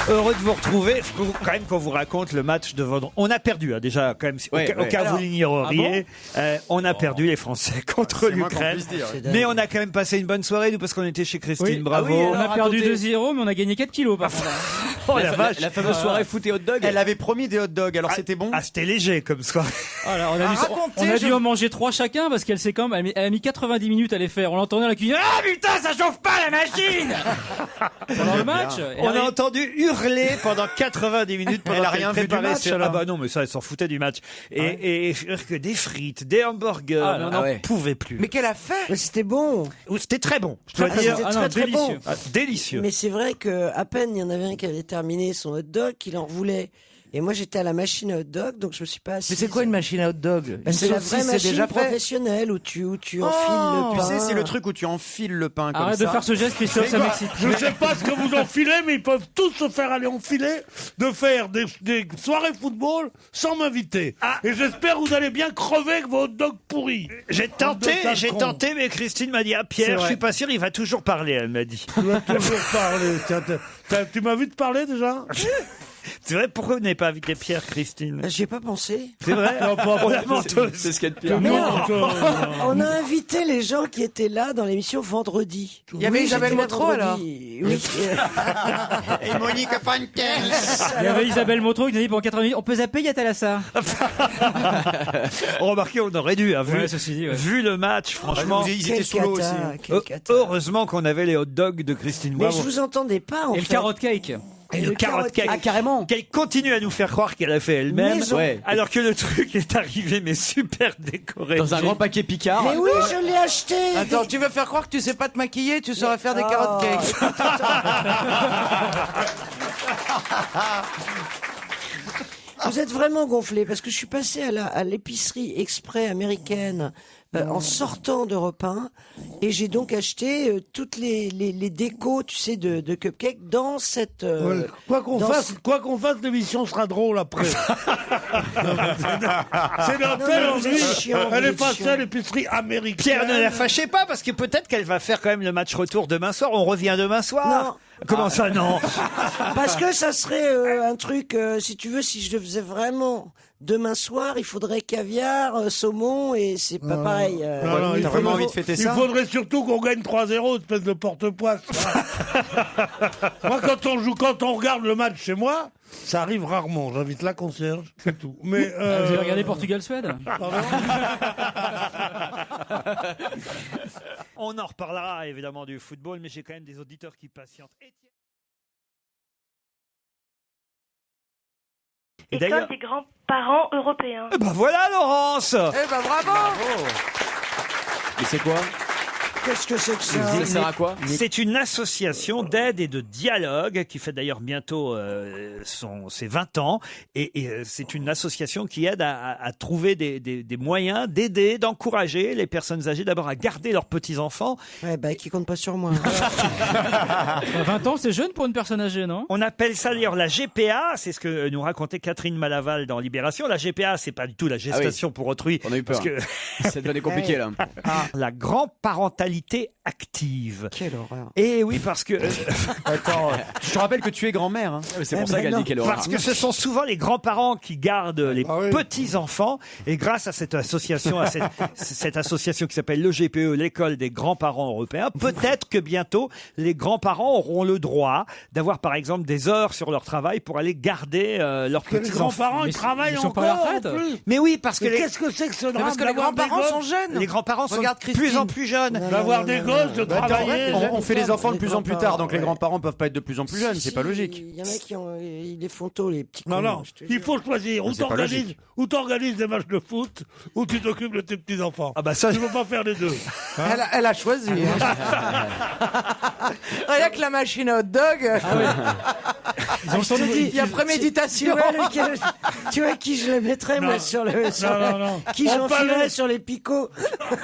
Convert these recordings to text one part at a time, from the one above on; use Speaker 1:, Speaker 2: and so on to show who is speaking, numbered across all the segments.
Speaker 1: Heureux de vous retrouver. Il faut quand même qu'on vous raconte le match de votre... On a perdu, hein, déjà, quand même, au cas où vous l'ignoreriez. On a perdu, les Français, contre l'Ukraine. Mais on a quand même passé une bonne soirée, nous, parce qu'on était chez Christine. Bravo.
Speaker 2: On a perdu 2-0, mais on a gagné 4 kilos, par contre.
Speaker 1: Oh la vache.
Speaker 3: La fameuse soirée foot et hot dog.
Speaker 4: Elle avait promis des hot dogs, alors c'était bon.
Speaker 1: Ah, c'était léger comme soirée.
Speaker 2: Voilà, on a dû en manger 3 chacun, parce qu'elle s'est quand même, elle a mis 90 minutes à les faire. On l'entendait à la cuisine. Ah putain, ça chauffe pas la machine! Pendant le match.
Speaker 1: On a entendu hurler pendant 90 minutes pendant
Speaker 4: Elle a rien vu du match, alors.
Speaker 1: Ah bah non, mais ça, elle s'en foutait du match. Et je veux dire que des frites, des hamburgers, on n'en pouvait plus.
Speaker 5: Mais qu'elle a fait?
Speaker 6: Mais c'était bon.
Speaker 1: C'était très bon. Je dois
Speaker 6: C'était
Speaker 1: dire,
Speaker 6: très très bon.
Speaker 2: délicieux.
Speaker 1: Délicieux.
Speaker 6: Mais c'est vrai que à peine il y en avait un qui avait terminé son hot dog, qu'il en voulait. Et moi j'étais à la machine à hot dog, donc je me suis pas assis.
Speaker 5: Mais c'est quoi une machine à hot dog?
Speaker 6: C'est la vraie machine professionnelle où tu enfiles le
Speaker 4: Tu
Speaker 6: pain.
Speaker 4: sais, c'est le truc où tu enfiles le pain comme
Speaker 2: Arrête
Speaker 4: ça.
Speaker 2: de faire ce geste, Christophe, ça m'excite.
Speaker 7: Je ne sais pas ce que vous enfilez, mais ils peuvent tous se faire aller enfiler de faire des soirées football sans m'inviter. Et j'espère que vous allez bien crever avec vos hot dogs pourris.
Speaker 1: J'ai tenté, mais Christine m'a dit, ah Pierre, je suis pas sûr, il va toujours parler, elle m'a dit.
Speaker 7: Tu vas toujours parler. Tu m'as vu te parler déjà?
Speaker 1: C'est vrai, pourquoi vous n'avez pas invité Pierre, Christine?
Speaker 6: J'y ai pas pensé.
Speaker 1: C'est vrai?
Speaker 3: C'est ce qu'il y a de pire.
Speaker 6: On a invité les gens qui étaient là dans l'émission vendredi.
Speaker 5: Il y avait Isabelle Motro, alors.
Speaker 6: Oui.
Speaker 4: Et Monique Pankels.
Speaker 2: Il y avait Isabelle Motro qui nous a dit pendant 80 minutes, on peut zapper Yatalassa.
Speaker 1: Remarquez, on aurait dû, hein,
Speaker 2: Ouais, ceci dit, ouais.
Speaker 1: vu le match, franchement.
Speaker 4: Ils étaient sous l'eau aussi.
Speaker 1: Heureusement qu'on avait les hot dogs de Christine
Speaker 6: Mais
Speaker 1: Bravo.
Speaker 6: je vous entendais pas en
Speaker 2: Et
Speaker 6: fait.
Speaker 2: le carotte cake.
Speaker 1: Et le carotte cake.
Speaker 5: Ah, carrément.
Speaker 1: Qu'elle continue à nous faire croire qu'elle a fait elle-même,
Speaker 6: Maison.
Speaker 3: Ouais.
Speaker 1: alors que le truc est arrivé, mais super décoré.
Speaker 3: Dans un grand paquet Picard.
Speaker 6: Mais oui, je l'ai acheté.
Speaker 5: Attends, tu veux faire croire que tu sais pas te maquiller, tu saurais faire des carottes cakes.
Speaker 6: Vous êtes vraiment gonflé parce que je suis passé à l'épicerie exprès américaine en sortant d'Europe 1 et j'ai donc acheté toutes les décos, tu sais, de cupcakes dans cette.
Speaker 7: Quoi qu'on fasse, l'émission sera drôle après. C'est l'appel
Speaker 6: non,
Speaker 7: en
Speaker 6: vous
Speaker 7: lui.
Speaker 6: êtes chiant,
Speaker 7: Elle
Speaker 6: vous
Speaker 7: est
Speaker 6: êtes
Speaker 7: passée
Speaker 6: chiant.
Speaker 7: à l'épicerie américaine.
Speaker 1: Pierre, ne la fâchez pas, parce que peut-être qu'elle va faire quand même le match retour demain soir. On revient demain soir.
Speaker 6: Non.
Speaker 1: Comment ça, non?
Speaker 6: Parce que ça serait un truc, si tu veux, si je le faisais vraiment demain soir, il faudrait caviar, saumon, et c'est pas pareil.
Speaker 7: Non,
Speaker 4: T'as vraiment envie de fêter ça?
Speaker 7: Il faudrait surtout qu'on gagne 3-0, espèce de porte-poisse. Moi, quand on regarde le match chez moi, ça arrive rarement. J'invite la concierge, c'est tout. Mais
Speaker 2: Vous avez regardé Portugal-Suède?
Speaker 1: On en reparlera évidemment du football, mais j'ai quand même des auditeurs qui patientent. Et d'ailleurs,
Speaker 8: École des grands-parents européens.
Speaker 1: ben voilà Laurence.
Speaker 5: Eh ben bravo.
Speaker 3: Mais c'est quoi?
Speaker 6: Qu'est-ce que c'est que ça?
Speaker 3: Ça sert à quoi?
Speaker 1: C'est une association d'aide et de dialogue qui fait d'ailleurs bientôt ses 20 ans. Et c'est une association qui aide à trouver des moyens d'aider, d'encourager les personnes âgées d'abord à garder leurs petits-enfants.
Speaker 6: Ouais, bah, qui compte pas sur moi.
Speaker 2: 20 ans, c'est jeune pour une personne âgée, non?
Speaker 1: On appelle ça d'ailleurs la GPA, c'est ce que nous racontait Catherine Malaval dans Libération. La GPA, c'est pas du tout la gestation pour autrui.
Speaker 3: On a eu peur.
Speaker 1: Parce que
Speaker 3: Ça devenait compliqué là.
Speaker 1: la grand-parentalité active.
Speaker 6: Quelle horreur.
Speaker 1: Et oui, parce que...
Speaker 4: Attends, je te rappelle que tu es grand-mère. Hein.
Speaker 3: C'est pour ça qu'elle dit qu'elle aura.
Speaker 1: Parce que ce sont souvent les grands-parents qui gardent les petits-enfants. Et grâce à cette association, cette association qui s'appelle le GPE, l'école des grands-parents européens, peut-être que bientôt, les grands-parents auront le droit d'avoir, par exemple, des heures sur leur travail pour aller garder leurs
Speaker 7: les
Speaker 1: petits-enfants.
Speaker 7: grands-parents, ils
Speaker 2: Mais
Speaker 7: travaillent
Speaker 2: ils sont
Speaker 7: encore
Speaker 2: pas à la retraite.
Speaker 7: en plus.
Speaker 1: Mais oui, parce que
Speaker 7: Mais
Speaker 1: les,
Speaker 7: qu'est-ce que c'est que ce drame
Speaker 5: Parce que les
Speaker 7: d'avoir des
Speaker 5: grands-parents
Speaker 7: gosses,
Speaker 5: sont jeunes.
Speaker 1: les grands-parents sont
Speaker 5: Regarde
Speaker 1: de plus en
Speaker 5: Christine.
Speaker 1: plus jeunes.
Speaker 7: d'avoir des gosses, de travailler.
Speaker 4: On fait les enfants de
Speaker 6: Les
Speaker 4: plus en plus tard, donc les
Speaker 6: grands-parents,
Speaker 4: grands-parents peuvent pas être de plus en plus jeunes, c'est pas logique.
Speaker 6: Il y en a qui ils les font tôt, les petits cons.
Speaker 7: Non,
Speaker 6: je te
Speaker 7: il
Speaker 6: jure.
Speaker 7: faut choisir.
Speaker 4: C'est pas logique.
Speaker 7: Ou t'organises des matchs de foot, ou tu t'occupes de tes petits-enfants.
Speaker 1: Ah bah ça,
Speaker 7: Tu peux pas faire les deux.
Speaker 5: Elle a choisi. Rien que la machine à hot dog.
Speaker 2: Ils ont le
Speaker 5: Il y a préméditation.
Speaker 6: Tu vois qui je le mettrais, moi, sur le.
Speaker 7: Non.
Speaker 6: Qui
Speaker 7: On
Speaker 6: j'enfilerais
Speaker 7: parlait-
Speaker 6: sur les picots.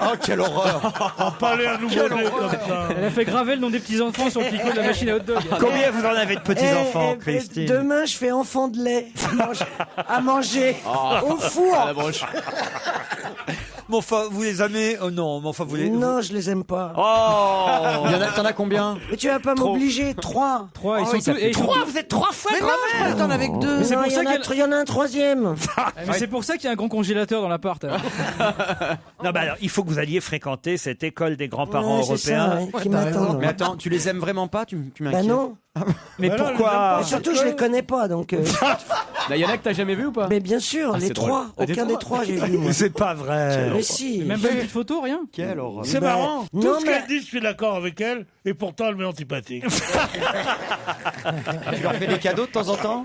Speaker 4: Oh, quelle horreur!
Speaker 7: Pas aller à nouveau-né comme ça.
Speaker 2: Elle a fait graver le nom des petits-enfants sur le picot de la machine à hot dog.
Speaker 1: combien vous en avez de petits-enfants, Christine?
Speaker 6: Demain, je fais enfant de lait à manger au four.
Speaker 3: À la broche.
Speaker 1: Mais enfin, vous les aimez? Oh non, mais enfin, vous les...
Speaker 6: Non, je les aime pas.
Speaker 1: Oh.
Speaker 4: T'en as combien?
Speaker 6: Mais tu vas pas m'obliger. 3.
Speaker 2: 3, ils sont
Speaker 4: ça
Speaker 2: tous-
Speaker 4: fait
Speaker 2: et ils sont
Speaker 1: Trois,
Speaker 2: tous-
Speaker 1: vous êtes 3 fois
Speaker 5: Mais non, je crois que t'en avais que 2.
Speaker 2: Mais c'est
Speaker 6: Non,
Speaker 2: pour
Speaker 6: il y
Speaker 2: ça
Speaker 6: en a-
Speaker 2: qu'il
Speaker 6: il y en a un troisième.
Speaker 2: Mais c'est pour ça qu'il y a un grand congélateur dans l'appart.
Speaker 1: Non, bah alors, il faut que vous alliez fréquenter cette école des grands-parents
Speaker 6: Ouais, c'est ça,
Speaker 1: européens.
Speaker 6: ouais, qui m'attendent.
Speaker 4: Mais attends, tu les aimes vraiment pas? Tu
Speaker 6: Bah
Speaker 4: m'inquiètes.
Speaker 6: non.
Speaker 1: Mais
Speaker 7: Bah non,
Speaker 1: pourquoi?
Speaker 6: Et surtout, je les connais pas, donc.
Speaker 3: Il y en a que t'as jamais vu ou pas?
Speaker 6: Mais bien sûr,
Speaker 3: Ah,
Speaker 6: les
Speaker 3: c'est
Speaker 6: 3.
Speaker 3: drôle. Ah, des
Speaker 6: Aucun des 3, j'ai vu. moi.
Speaker 1: C'est pas vrai.
Speaker 6: Mais si.
Speaker 2: Même pas une petite photo, rien.
Speaker 4: Quelle horreur.
Speaker 7: C'est
Speaker 6: Bah,
Speaker 7: marrant.
Speaker 6: non,
Speaker 7: Tout ce
Speaker 6: mais-
Speaker 7: qu'elle dit, je suis d'accord avec elle, et pourtant, elle m'est antipathique.
Speaker 4: Tu leur fais des cadeaux de temps en temps?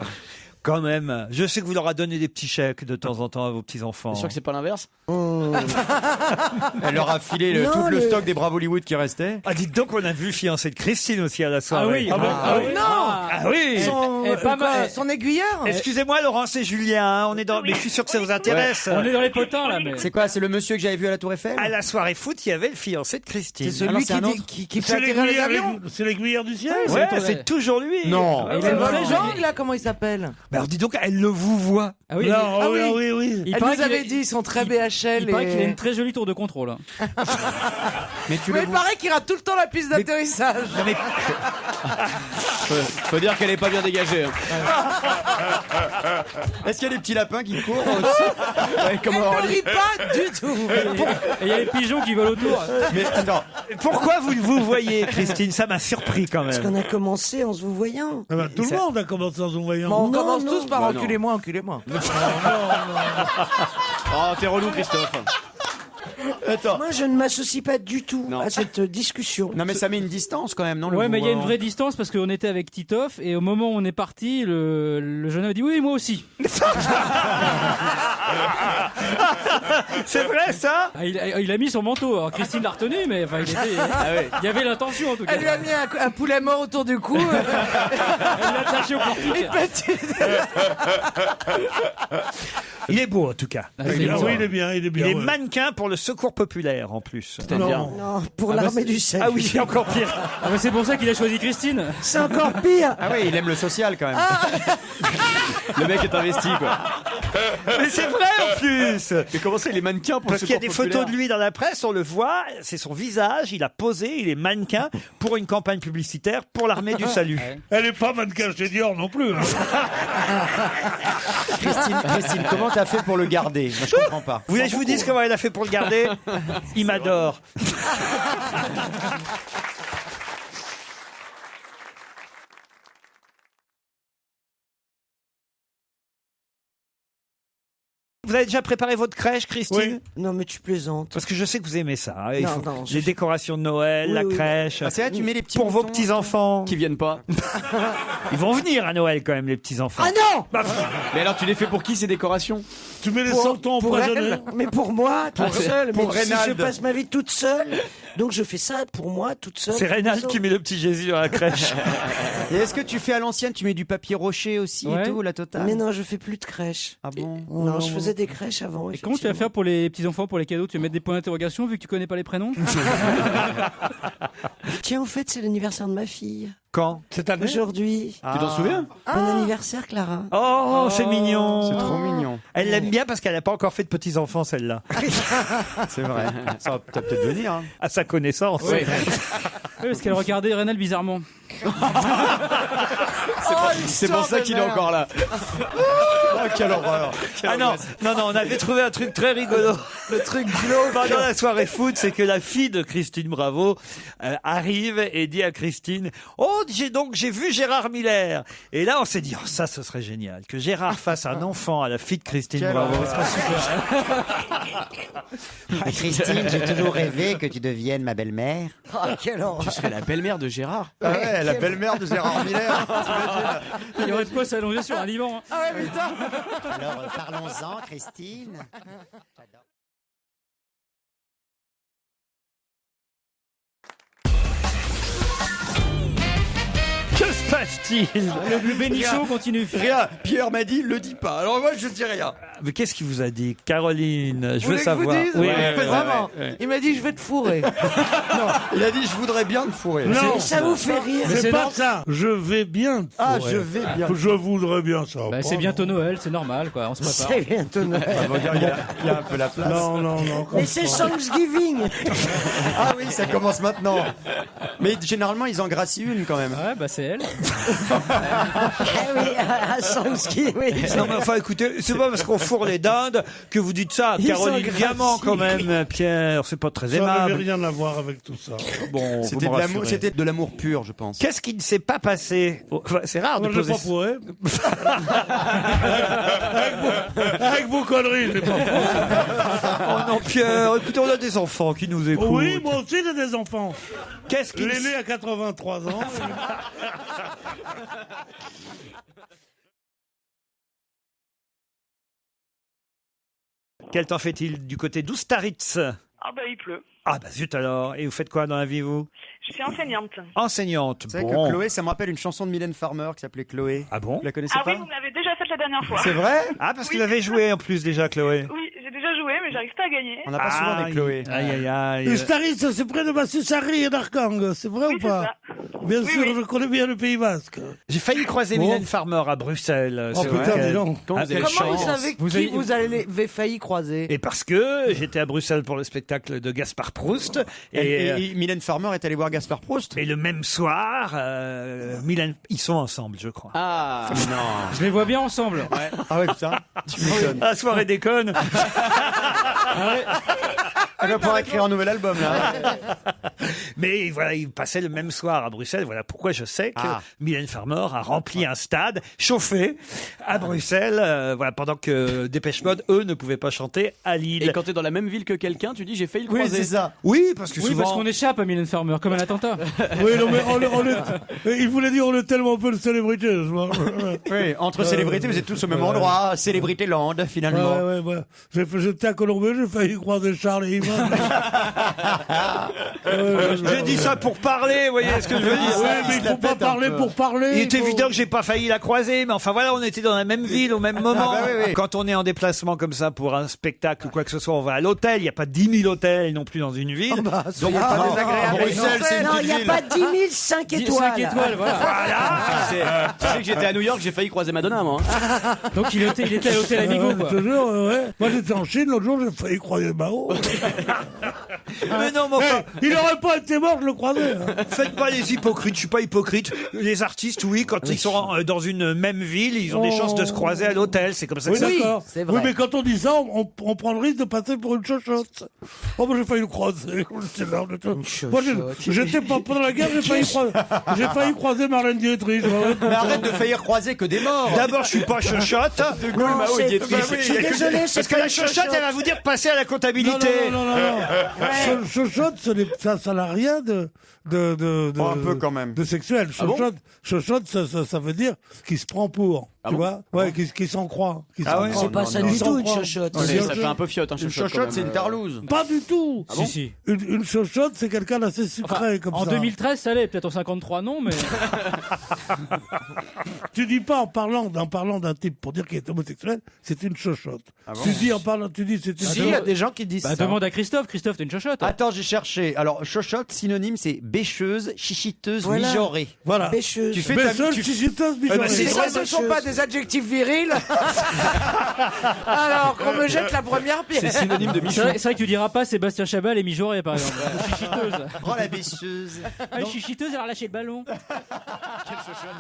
Speaker 1: Quand même. Je sais que vous leur a donné des petits chèques de temps en temps à vos petits-enfants.
Speaker 3: T'es sûr que c'est pas l'inverse?
Speaker 4: Elle leur a filé
Speaker 6: Non,
Speaker 4: tout le
Speaker 6: le-
Speaker 4: stock des Braves Hollywood qui restait.
Speaker 1: Ah, dites donc, on a vu Fiancée de Christine aussi à la
Speaker 2: Ah
Speaker 1: soirée.
Speaker 2: oui.
Speaker 7: oui.
Speaker 5: Non.
Speaker 1: Ah oui.
Speaker 2: Pas mal.
Speaker 5: Son aiguilleur.
Speaker 1: Excusez-moi, Laurence et Julien, hein, on est dans... mais je suis sûr que ça vous intéresse.
Speaker 2: On est dans les potins là, mais.
Speaker 4: C'est quoi? C'est le monsieur que j'avais vu à la Tour Eiffel?
Speaker 1: À la soirée foot, il y avait le fiancé de Christine.
Speaker 5: C'est
Speaker 4: Alors,
Speaker 5: celui
Speaker 4: c'est un autre
Speaker 5: qui fait
Speaker 7: C'est
Speaker 5: atterrir les
Speaker 7: l'aiguilleur
Speaker 5: avions.
Speaker 7: c'est l'aiguilleur du ciel.
Speaker 1: Ouais,
Speaker 2: c'est-
Speaker 1: c'est toujours lui.
Speaker 4: Non.
Speaker 2: Il
Speaker 5: C'est
Speaker 2: a
Speaker 5: le
Speaker 2: une vraie
Speaker 5: Wolfgang, là, comment il s'appelle?
Speaker 1: Mais alors dis donc, elle le vous voit.
Speaker 2: Ah oui.
Speaker 7: Non,
Speaker 5: Ah
Speaker 7: oui,
Speaker 5: oui.
Speaker 7: oui, oui.
Speaker 2: Il
Speaker 5: Elle
Speaker 2: paraît
Speaker 5: nous avait
Speaker 2: qu'il-
Speaker 5: dit, ils sont très
Speaker 2: il-
Speaker 5: BHL.
Speaker 2: Il paraît qu'il a
Speaker 5: et...
Speaker 2: une très jolie tour de contrôle.
Speaker 4: Mais tu
Speaker 5: Mais
Speaker 4: le
Speaker 5: il paraît qu'il rate tout le temps la piste d'atterrissage.
Speaker 3: Faut dire qu'elle est pas bien dégagée. hein.
Speaker 4: Est-ce qu'il y a des petits lapins qui courent aussi?
Speaker 3: Ouais, comme
Speaker 5: Elle
Speaker 3: Orly.
Speaker 5: ne rit pas du tout.
Speaker 2: Et il y a les pigeons qui volent autour.
Speaker 4: Mais attends,
Speaker 1: Pourquoi vous vous voyez, Christine? Ça m'a surpris quand
Speaker 6: Parce
Speaker 1: même.
Speaker 6: qu'on a commencé en se vous voyant.
Speaker 7: Ah bah, tout le monde a commencé en se voyant.
Speaker 5: Bon, on
Speaker 6: Non,
Speaker 5: commence
Speaker 6: non.
Speaker 5: tous par
Speaker 3: Bah, non.
Speaker 5: enculez-moi, enculez-moi.
Speaker 3: Oh, t'es relou, Christophe.
Speaker 4: attends.
Speaker 6: Moi, je ne m'associe pas du tout
Speaker 3: Non.
Speaker 6: à cette discussion.
Speaker 4: Non mais ça met une distance quand même, non? le
Speaker 2: Ouais, mais il y a une
Speaker 4: vouvoiement.
Speaker 2: vraie distance parce qu'on était avec Titoff et au moment où on est parti, le jeune homme a dit oui, moi aussi.
Speaker 1: C'est vrai ça?
Speaker 2: Ah, il a mis son manteau. Alors Christine l'a retenu, mais enfin, il y avait l'intention en tout cas.
Speaker 5: Elle lui a mis un poulet mort autour du cou.
Speaker 2: Elle l'a attaché au portique.
Speaker 5: Une petite.
Speaker 1: Il est beau en tout cas.
Speaker 2: Ah,
Speaker 7: Ah,
Speaker 2: c'est
Speaker 7: oui,
Speaker 2: bon.
Speaker 7: il est bien, il est bien.
Speaker 1: Il est
Speaker 7: ouais.
Speaker 1: mannequin pour le secours populaire en plus.
Speaker 3: C'est-à-dire.
Speaker 6: Non, pour l'armée du sexe.
Speaker 1: Ah oui, c'est encore pire.
Speaker 2: Ah, mais c'est pour ça qu'il a choisi Christine.
Speaker 6: C'est encore pire.
Speaker 4: Ah oui, il aime le social quand même.
Speaker 3: Le mec est investi, quoi.
Speaker 1: Mais c'est vrai en plus.
Speaker 3: Mais comment ça, il est mannequin pour
Speaker 1: Parce
Speaker 3: le
Speaker 1: qu'il y a
Speaker 3: secours
Speaker 1: des photos
Speaker 3: populaire
Speaker 1: de lui dans la presse, on le voit, c'est son visage, il a posé, il est mannequin pour une campagne publicitaire pour l'armée du salut.
Speaker 7: Elle est pas mannequin chez Dior non plus. hein.
Speaker 4: Christine, comment t'as fait pour le garder? Moi, je comprends pas.
Speaker 1: Vous voulez que je vous dise comment elle a fait pour le garder? Il m'adore. Vous avez déjà préparé votre crèche, Christine?
Speaker 7: Oui.
Speaker 6: Non, mais tu plaisantes.
Speaker 1: Parce que je sais que vous aimez ça. hein. Il
Speaker 6: Non,
Speaker 1: faut
Speaker 6: non,
Speaker 1: les décorations de Noël,
Speaker 6: Oui,
Speaker 1: la
Speaker 6: oui.
Speaker 1: crèche.
Speaker 4: Ah, c'est là, tu mets les petits
Speaker 1: Pour vos
Speaker 4: moutons,
Speaker 1: petits-enfants.
Speaker 3: Qui viennent pas.
Speaker 1: Ils vont venir à Noël quand même, les petits-enfants.
Speaker 6: Ah non
Speaker 3: Mais alors, tu les fais pour qui ces décorations?
Speaker 7: Tu mets les
Speaker 6: Pour-
Speaker 7: santons
Speaker 6: pour
Speaker 7: empoisonnés.
Speaker 6: elle, mais pour moi, toute seule.
Speaker 4: pour
Speaker 6: Mais si je
Speaker 4: Reynald.
Speaker 6: passe ma vie toute seule, donc je fais ça pour moi, toute seule.
Speaker 1: C'est Reynald qui met le petit Jésus dans la crèche.
Speaker 4: Et est-ce que tu fais à l'ancienne, tu mets du papier rocher aussi
Speaker 2: Ouais.
Speaker 4: et tout, la totale?
Speaker 6: Mais non, je fais plus de crèche.
Speaker 4: Ah bon?
Speaker 6: Non, je faisais des crèches avant.
Speaker 2: Et comment tu vas faire pour les petits-enfants, pour les cadeaux? Tu vas mettre des points d'interrogation vu que tu connais pas les prénoms?
Speaker 6: Tiens, au fait, c'est l'anniversaire de ma fille.
Speaker 1: Quand?
Speaker 7: Cette année.
Speaker 6: Aujourd'hui.
Speaker 3: Tu t'en souviens?
Speaker 6: Bon anniversaire, Clara.
Speaker 1: Oh, c'est mignon.
Speaker 4: C'est trop mignon.
Speaker 1: Elle l'aime bien parce qu'elle n'a pas encore fait de petits-enfants, celle-là.
Speaker 4: C'est vrai. Ça va peut-être venir. Hein.
Speaker 1: À sa connaissance.
Speaker 2: Oui. Oui, parce qu'elle regardait Reynald bizarrement.
Speaker 3: C'est pour ça qu'il est encore là.
Speaker 4: Oh, quelle horreur.
Speaker 1: Ah non, on avait trouvé un truc très rigolo.
Speaker 6: Le truc glauque.
Speaker 1: Pendant la soirée foot, c'est que la fille de Christine Bravo arrive et dit à Christine « Oh, j'ai vu Gérard Miller !» Et là, on s'est dit « Oh, ça, ce serait génial. Que Gérard fasse un enfant à la fille de Christine
Speaker 4: Quelle
Speaker 1: Bravo.
Speaker 4: horreur.
Speaker 1: Ce serait super.
Speaker 9: Ah, Christine, j'ai toujours rêvé que tu deviennes ma belle-mère.
Speaker 6: Ah, quelle horreur.
Speaker 3: Tu serais la belle-mère de Gérard.
Speaker 4: Ah ouais, la belle-mère de Gérard Miller.
Speaker 2: Il y aurait de quoi s'allonger sur un divan. hein.
Speaker 5: Ah ouais, putain.
Speaker 9: Alors, parlons-en, Christine.
Speaker 1: Que se passe-t-il?
Speaker 2: Le bénichon continue.
Speaker 4: Rien. Pierre m'a dit, le dis pas. Alors moi, je dis rien.
Speaker 1: Mais qu'est-ce qu'il vous a dit, Caroline? Je veux
Speaker 5: Vous voulez que je vous
Speaker 1: savoir.
Speaker 5: dise
Speaker 1: Oui,
Speaker 5: Vraiment. Il m'a dit, je vais te fourrer.
Speaker 4: Il a dit, je voudrais bien te fourrer.
Speaker 7: Non,
Speaker 6: Ça vous fait rire.
Speaker 7: c'est
Speaker 2: c'est
Speaker 7: pas
Speaker 2: normal.
Speaker 7: ça. Je vais bien te
Speaker 4: Ah,
Speaker 7: fourrer.
Speaker 4: je vais bien.
Speaker 7: Je voudrais bien ça.
Speaker 2: Bah, c'est bientôt Noël, c'est normal, quoi. On se prépare.
Speaker 6: C'est bientôt Noël.
Speaker 4: Il y a un peu la place.
Speaker 7: Non.
Speaker 6: Mais c'est Thanksgiving.
Speaker 4: Ah oui, ça commence maintenant. Mais généralement, ils en gracient une quand même.
Speaker 2: Ouais, bah c'est elle.
Speaker 6: Ah oui, à Thanksgiving. Oui.
Speaker 1: Non mais enfin écoutez, c'est pas parce qu'on fourre les dindes que vous dites ça à
Speaker 6: Ils
Speaker 1: Caroline
Speaker 6: sont
Speaker 1: Diamant quand
Speaker 6: gracieux.
Speaker 1: même, Pierre, c'est pas très
Speaker 7: Ça n'avait
Speaker 1: aimable.
Speaker 7: rien à voir avec tout ça.
Speaker 1: Bon,
Speaker 4: C'était
Speaker 1: vous
Speaker 4: de
Speaker 1: me
Speaker 4: l'amour,
Speaker 1: rassurez.
Speaker 4: c'était de l'amour pur, je pense.
Speaker 1: Qu'est-ce qui ne s'est pas passé? Enfin, c'est rare de
Speaker 7: Moi, je l'ai
Speaker 1: poser.
Speaker 7: pas fourré. avec vos conneries, je l'ai pas fourré.
Speaker 1: Oh non, Pierre, écoutez, on a des enfants qui nous écoutent.
Speaker 7: Oui, moi aussi j'ai des enfants.
Speaker 1: Qu'est-ce qui ne
Speaker 7: L'aîné a 83 ans.
Speaker 1: Quel temps fait-il du côté d'Oustaritz?
Speaker 8: Ah bah il pleut.
Speaker 1: Ah bah zut alors. Et vous faites quoi dans la vie, vous?
Speaker 8: Je suis enseignante.
Speaker 1: Enseignante.
Speaker 4: Vous savez
Speaker 1: Bon.
Speaker 4: que Chloé, ça me rappelle une chanson de Mylène Farmer qui s'appelait Chloé.
Speaker 1: Ah bon?
Speaker 4: Vous la connaissez
Speaker 8: Ah
Speaker 4: pas
Speaker 8: oui, vous me l'avez déjà faite la dernière fois.
Speaker 4: C'est vrai?
Speaker 1: Ah, parce que vous avez joué en plus déjà, Chloé.
Speaker 8: Oui, j'ai déjà joué, mais j'arrive pas à gagner.
Speaker 4: On n'a pas souvent des Chloé.
Speaker 1: Aïe, aïe, aïe.
Speaker 7: Staritz, c'est près de Massusari et d'Arkang, c'est vrai
Speaker 8: Oui,
Speaker 7: ou
Speaker 8: c'est
Speaker 7: pas?
Speaker 8: ça.
Speaker 7: Bien
Speaker 8: Oui,
Speaker 7: sûr,
Speaker 8: oui.
Speaker 7: je connais bien le Pays Basque.
Speaker 1: J'ai failli croiser
Speaker 7: Bon.
Speaker 1: Mylène Farmer à Bruxelles.
Speaker 7: Oh
Speaker 1: c'est
Speaker 7: putain,
Speaker 1: vrai.
Speaker 7: dis donc.
Speaker 3: Quand vous avez
Speaker 5: Comment
Speaker 3: chance.
Speaker 5: vous savez
Speaker 2: Vous
Speaker 5: qui
Speaker 2: avez-
Speaker 5: vous avez failli croiser?
Speaker 1: Et parce que j'étais à Bruxelles pour le spectacle de Gaspard Proust.
Speaker 4: Et Mylène Farmer est allée voir Gaspard Proust.
Speaker 1: Et le même soir, Mylène, ils sont ensemble, je crois.
Speaker 3: Ah, non.
Speaker 2: Je les vois bien ensemble.
Speaker 4: Ah ouais, putain. Tu m'étonnes.
Speaker 1: La soirée déconne.
Speaker 4: Elle va pouvoir écrire un nouvel album, là.
Speaker 1: Mais voilà, ils passaient le même soir à Bruxelles. Voilà pourquoi je sais que
Speaker 4: Ah.
Speaker 1: Mylène Farmer a rempli un stade chauffé à Bruxelles, voilà, pendant que Dépêche Mode, eux, ne pouvaient pas chanter à Lille.
Speaker 3: Et quand t'es dans la même ville que quelqu'un, tu dis j'ai failli le
Speaker 4: Oui,
Speaker 3: croiser.
Speaker 4: c'est ça.
Speaker 1: Oui, parce que
Speaker 2: Oui,
Speaker 1: souvent...
Speaker 2: parce qu'on échappe à Mylène Farmer, comme un attentat.
Speaker 7: Oui, non, mais il voulait dire on est tellement peu de célébrités. je vois.
Speaker 4: Oui, entre célébrités, vous êtes tous au même endroit. Célébrité Land, finalement.
Speaker 7: Ouais. J'étais à Colombey, j'ai failli croiser Charles et Yvan.
Speaker 1: J'ai dit ça pour parler, vous voyez ce que je veux dire.
Speaker 7: Oui, mais il faut pas parler pour parler.
Speaker 1: Il est
Speaker 7: faut-
Speaker 1: évident que j'ai pas failli la croiser, mais enfin voilà, on était dans la même ville au même moment.
Speaker 4: Ah bah oui, oui.
Speaker 1: Quand on est en déplacement comme ça pour un spectacle ou quoi que ce soit, on va à l'hôtel. Il n'y a pas 10 000 hôtels non plus dans une ville.
Speaker 5: Soyez pas désagréable.
Speaker 4: Bruxelles, c'est une
Speaker 6: Non, il n'y a
Speaker 4: petite
Speaker 6: pas
Speaker 4: ville.
Speaker 6: 10 000 5 étoiles.
Speaker 2: 5 étoiles, voilà.
Speaker 3: Tu sais que j'étais à New York, j'ai failli croiser Madonna, moi.
Speaker 2: Donc il était à l'hôtel Amigo,
Speaker 7: Ouais,
Speaker 2: quoi.
Speaker 7: je te jure, ouais. Moi j'étais en Chine, l'autre jour j'ai failli croiser Mao.
Speaker 1: Mais non, mais enfin,
Speaker 7: Il n'aurait pas été mort, je le croisais. hein.
Speaker 1: faites pas les hypocrites. Je suis pas hypocrite. Les artistes, oui, quand ils sont dans une même ville, ils ont des chances de se croiser à l'hôtel. C'est comme ça que
Speaker 7: Oui,
Speaker 1: ça se fait.
Speaker 7: d'accord.
Speaker 5: c'est vrai.
Speaker 7: Oui, mais quand on dit ça, on prend le risque de passer pour une chochotte. Oh, moi j'ai failli le croiser. J'étais là, moi, j'étais pas pendant la guerre, j'ai failli croiser Marlène Dietrich.
Speaker 4: Mais arrête de faillir croiser que des morts.
Speaker 1: D'abord, je suis pas chochotte.
Speaker 6: Non,
Speaker 4: Mao
Speaker 6: c'est-
Speaker 4: et Dietrich.
Speaker 6: je suis désolé, c'est
Speaker 1: Parce que
Speaker 6: pas
Speaker 1: la
Speaker 6: une
Speaker 1: chochotte, elle va vous dire passer à la comptabilité.
Speaker 7: Non. Chochotte, ça n'a rien de
Speaker 4: Oh, un peu quand même.
Speaker 7: de sexuel. Chochotte, ça veut dire qu'il se prend pour. Tu vois? Ouais, qui s'en croit.
Speaker 1: Ah ouais,
Speaker 6: C'est pas ça du tout, une chochotte.
Speaker 3: Ouais,
Speaker 7: C'est
Speaker 3: ça fait un peu fiotte, un
Speaker 4: Une
Speaker 3: chochotte.
Speaker 4: chochotte, c'est une tarlouse.
Speaker 7: Pas du tout.
Speaker 2: Si, si.
Speaker 7: Une chochotte, c'est quelqu'un d'assez sucré comme
Speaker 2: En
Speaker 7: ça.
Speaker 2: 2013, ça allait. Peut-être en 53, non, mais.
Speaker 7: Tu dis pas en parlant d'un type pour dire qu'il est homosexuel, c'est une chochotte. Tu dis c'est une
Speaker 5: Si, il y a des gens qui disent
Speaker 2: Bah,
Speaker 5: ça.
Speaker 2: demande à Christophe. Christophe, t'es une chochotte.
Speaker 4: Attends, j'ai cherché. Alors, chochotte, synonyme, c'est bêcheuse, chichiteuse,
Speaker 6: Voilà.
Speaker 4: mijaurée.
Speaker 7: Voilà.
Speaker 6: Pêcheuse.
Speaker 4: Tu fais ta...
Speaker 7: Besseuse,
Speaker 4: tu-
Speaker 7: chichiteuse,
Speaker 1: bah,
Speaker 7: mijaurée.
Speaker 1: c'est
Speaker 5: Mais ça, ce sont pas des adjectifs virils. Alors qu'on me jette la première pierre.
Speaker 3: C'est synonyme de
Speaker 2: C'est
Speaker 3: Michou.
Speaker 2: vrai, c'est vrai que tu diras pas Sébastien Chabal et Mijoré, par exemple. Ou chichiteuse.
Speaker 4: Oh, la bêcheuse.
Speaker 2: Ah, chichiteuse, elle a relâché le ballon.
Speaker 3: Quelle chochotte.